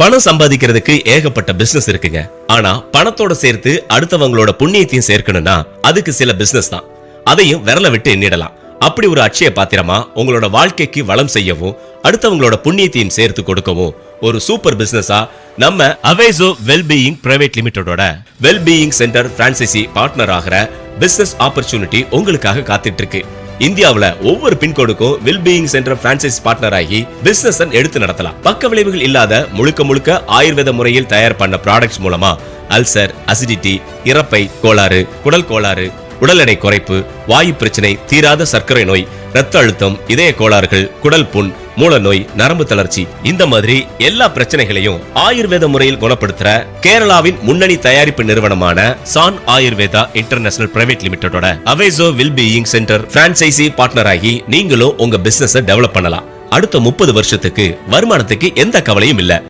பணம் சம்பாதிக்கிறதுக்கு ஏகப்பட்ட பிசினஸ் இருக்குங்க. ஆனா பணத்தோட சேர்த்து அடுத்தவங்களோட புண்ணியத்தையும் சேர்க்கணும்னா அதுக்கு சில பிசினஸ் தான். அதையும் விரல விட்டு எண்ணிடலாம். அப்படி ஒரு அட்சய பாத்திரமா உங்களோட வாழ்க்கைக்கு வளம் செய்யவும் அடுத்தவங்களோட புண்ணியத்தையும் சேர்த்து கொடுக்கவும் ஒரு சூப்பர் பிசினஸா நம்ம அவேசோ வெல்பீயிங் பிரைவேட் லிமிடெடோட வெல்பீயிங் சென்டர் பிரான்சைசி பார்ட்னர் ஆகிற பிசினஸ் ஆப்பர்ச்சுனிட்டி உங்களுக்காக காத்துட்டு இருக்கு. இந்தியாவுல ஒவ்வொரு பின்கோடுக்கும் வெல்பீயிங் சென்டர் பிரான்சைஸ் பார்ட்னர் ஆகி பிசினஸ் எடுத்து நடத்தலாம். பக்க விளைவுகள் இல்லாத முழுக்க முழுக்க ஆயுர்வேத முறையில் தயார் பண்ண ப்ராடக்ட்ஸ் மூலமா அல்சர், அசிடிட்டி, இறப்பை கோளாறு, குடல் கோளாறு, உடல் எடை குறைப்பு, வாயு பிரச்சனை, தீராத சர்க்கரை நோய், ரத்த அழுத்தம், இதய கோளாறுகள், குடல் புண், மூல நோய், நரம்பு தளர்ச்சி, இந்த மாதிரி எல்லா பிரச்சனைகளையும் ஆயுர்வேத முறையில் குணப்படுத்துற கேரளாவின் முன்னணி தயாரிப்பு நிறுவனமான சான் ஆயுர்வேதா இன்டர்நேஷனல் பிரைவேட் லிமிடெடோட Aveso wellbeing centre franchisee partner ஆகி நீங்களும் உங்க பிசினஸ் டெவலப் பண்ணலாம். அடுத்த 30 வருஷத்துக்கு வருமானத்துக்கு எந்த கவலையும் இல்ல.